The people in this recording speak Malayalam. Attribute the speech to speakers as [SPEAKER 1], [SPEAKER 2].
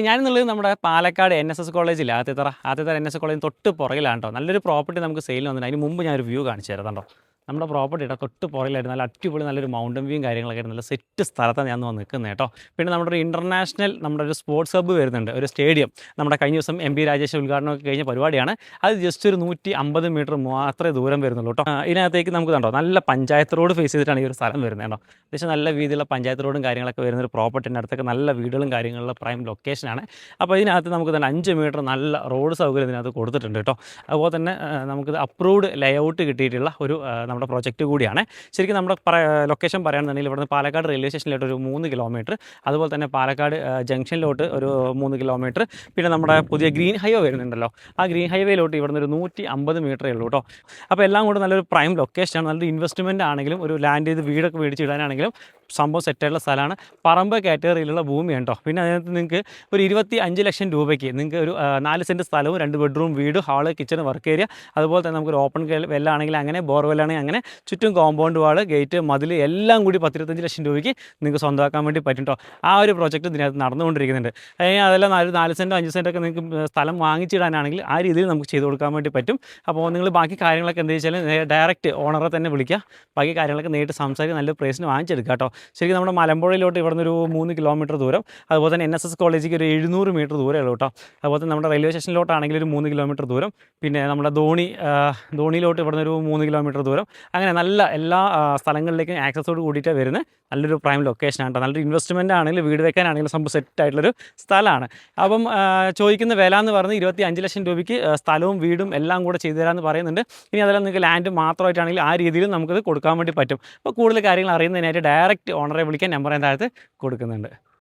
[SPEAKER 1] ഞാനെന്നുള്ളത് നമ്മുടെ പാലക്കാട് NSS കോളേജിൽ ആദ്യത്തെ NSS കോളേജിന് തൊട്ട് പുറകിലാണ് കേട്ടോ. നല്ലൊരു പ്രോപ്പർട്ടി നമുക്ക് സെയിലിന് വന്നിട്ടുണ്ട്. അതിന് മുമ്പ് ഞാനൊരു വ്യൂ കാണിച്ചു തരാം കേട്ടോ. നമ്മുടെ പ്രോപ്പർട്ടിയുടെ തൊട്ട് പുറകിലായിട്ട് നല്ല അടിപൊളി നല്ലൊരു മൗണ്ടൻ വ്യൂയും കാര്യങ്ങളൊക്കെ ആയിട്ട് നല്ല സെറ്റ് സ്ഥലത്താണ് ഞാൻ വന്ന് നിൽക്കുന്നത് കേട്ടോ. പിന്നെ നമ്മുടെ ഒരു ഇൻ്റർനാഷണൽ നമ്മുടെ ഒരു സ്പോർട്സ് ഹബ്ബ് വരുന്നുണ്ട്, ഒരു സ്റ്റേഡിയം. നമ്മുടെ കഴിഞ്ഞ ദിവസം MP രാജേഷ് ഉദ്ഘാടനമൊക്കെ കഴിഞ്ഞ പരിപാടിയാണ്. അത് ജസ്റ്റ് ഒരു 150 മീറ്റർ മാത്രമേ ദൂരം വരുന്നുള്ളൂ കേട്ടോ. ഇതിനകത്തേക്ക് നമുക്ക് കണ്ടോ നല്ല പഞ്ചായത്ത് റോഡ് ഫേസ് ചെയ്തിട്ടാണ് ഈ ഒരു സ്ഥലം വരുന്നത് കേട്ടോ. അത്യാവശ്യം നല്ല രീതിയിലുള്ള പഞ്ചായത്ത് റോഡും കാര്യങ്ങളൊക്കെ വരുന്ന ഒരു പ്രോപ്പർട്ടിൻ്റെ അടുത്തൊക്കെ നല്ല വീടുകളും കാര്യങ്ങളുള്ള പ്രൈം ലൊക്കേഷനാണ്. അപ്പോൾ ഇതിനകത്ത് നമുക്ക് തന്നെ 5 മീറ്റർ നല്ല റോഡ് സൗകര്യം ഇതിനകത്ത് കൊടുത്തിട്ടുണ്ട് കേട്ടോ. അതുപോലെ തന്നെ നമുക്കിത് അപ്രൂവ്ഡ് ലേഔട്ട് കിട്ടിയിട്ടുള്ള ഒരു നമ്മുടെ പ്രോജക്റ്റ് കൂടിയാണ്. ശരിക്കും നമ്മുടെ ലൊക്കേഷൻ പറയുകയാണെന്നുണ്ടെങ്കിൽ ഇവിടുന്ന് പാലക്കാട് റെയിൽവേ സ്റ്റേഷനിലോട്ട് ഒരു 3 കിലോമീറ്റർ, അതുപോലെ തന്നെ പാലക്കാട് ജംഗ്ഷനിലോട്ട് ഒരു 3 കിലോമീറ്റർ, പിന്നെ നമ്മുടെ പുതിയ ഗ്രീൻ ഹൈവേ വരുന്നുണ്ടല്ലോ, ആ ഗ്രീൻ ഹൈവേയിലോട്ട് ഇവിടുന്ന് ഒരു 150 മീറ്ററേ ഉള്ളൂ കേട്ടോ. അപ്പോൾ എല്ലാം കൂടെ നല്ലൊരു പ്രൈം ലൊക്കേഷനാണ്. നല്ലൊരു ഇൻവെസ്റ്റ്മെൻറ്റ് ആണെങ്കിലും ഒരു ലാൻഡ് ചെയ്ത് വീടൊക്കെ മേടിച്ചിടാനാണെങ്കിലും സംഭവം സെറ്റായിട്ടുള്ള സ്ഥലമാണ്. പറമ്പ് കാറ്റഗറിയിലുള്ള ഭൂമിയാണ് കേട്ടോ. പിന്നെ അതിനകത്ത് നിങ്ങൾക്ക് ഒരു 25 ലക്ഷം രൂപയ്ക്ക് നിങ്ങൾക്ക് ഒരു 4 സെൻറ്റ് സ്ഥലവും 2 ബെഡ്റൂം വീട്, ഹാള്, കിച്ചൺ, വർക്ക് ഏരിയ, അതുപോലെ തന്നെ നമുക്കൊരു ഓപ്പൺ വെല്ലാണെങ്കിൽ അങ്ങനെ, ബോർവെല്ലാണെങ്കിൽ അങ്ങനെ, ചുറ്റും കോമ്പൗണ്ട് വാള്, ഗേറ്റ്, മതിൽ എല്ലാം കൂടി 10-25 ലക്ഷം രൂപയ്ക്ക് നിങ്ങൾക്ക് സ്വന്തമാക്കാൻ വേണ്ടി പറ്റും കേട്ടോ. ആ ഒരു പ്രോജക്റ്റ് ഇതിനകത്ത് നടന്നുകൊണ്ടിരിക്കുന്നുണ്ട്. അതെല്ലാം 4 സെൻറ്റോ 5 സെൻറ്റൊക്കെ നിങ്ങൾക്ക് സ്ഥലം വാങ്ങിച്ചിടാനാണെങ്കിൽ ആ രീതിയിൽ നമുക്ക് ചെയ്ത് കൊടുക്കാൻ വേണ്ടി പറ്റും. അപ്പോൾ നിങ്ങൾ ബാക്കി കാര്യങ്ങളൊക്കെ എന്താ വെച്ചാൽ ഡയറക്റ്റ് ഓണറെ തന്നെ വിളിക്കുക, ബാക്കി കാര്യങ്ങളൊക്കെ നേരിട്ട് സംസാരിച്ച് നല്ല പ്രൈസിന് വാങ്ങിച്ചെടുക്കുക കേട്ടോ. ശരിക്കും നമ്മുടെ മലമ്പുഴയിലോട്ട് ഇവിടുന്ന് ഒരു 3 കിലോമീറ്റർ ദൂരം, അതുപോലെ തന്നെ NSS കോളേജിലേക്ക് ഒരു 700 മീറ്റർ ദൂരമേ ഉള്ളൂ കേട്ടോ. അതുപോലെ തന്നെ നമ്മുടെ റെയിൽവേ സ്റ്റേഷനിലോട്ടാണെങ്കിൽ ഒരു 3 കിലോമീറ്റർ ദൂരം, പിന്നെ നമ്മുടെ ധോണിയിലോട്ട് ഇവിടുന്ന് ഒരു 3 കിലോമീറ്റർ ദൂരം, അങ്ങനെ നല്ല എല്ലാ സ്ഥലങ്ങളിലേക്കും ആക്സസോട് കൂടിയിട്ട് വരുന്ന നല്ലൊരു പ്രൈം ലൊക്കേഷനാണ് കേട്ടോ. നല്ലൊരു ഇൻവെസ്റ്റ്മെൻ്റ് ആണെങ്കിലും വീട് വെക്കാനാണെങ്കിലും സംഭവം സെറ്റായിട്ടുള്ളൊരു സ്ഥലമാണ്. അപ്പം ചോദിക്കുന്ന വില എന്ന് പറഞ്ഞ് 25 ലക്ഷം രൂപയ്ക്ക് സ്ഥലവും വീടും എല്ലാം കൂടെ ചെയ്തു തരാമെന്ന് പറയുന്നുണ്ട്. ഇനി അതെല്ലാം നിങ്ങൾക്ക് ലാൻഡ് മാത്രമായിട്ടാണെങ്കിൽ ആ രീതിയിൽ നമുക്കത് കൊടുക്കാൻ വേണ്ടി പറ്റും. അപ്പോൾ കൂടുതൽ കാര്യങ്ങൾ അറിയുന്നതിനായിട്ട് ഡയറക്റ്റ് ഓണറെ വിളിക്കാൻ നമ്പർ താഴത്ത് കൊടുക്കുന്നുണ്ട്.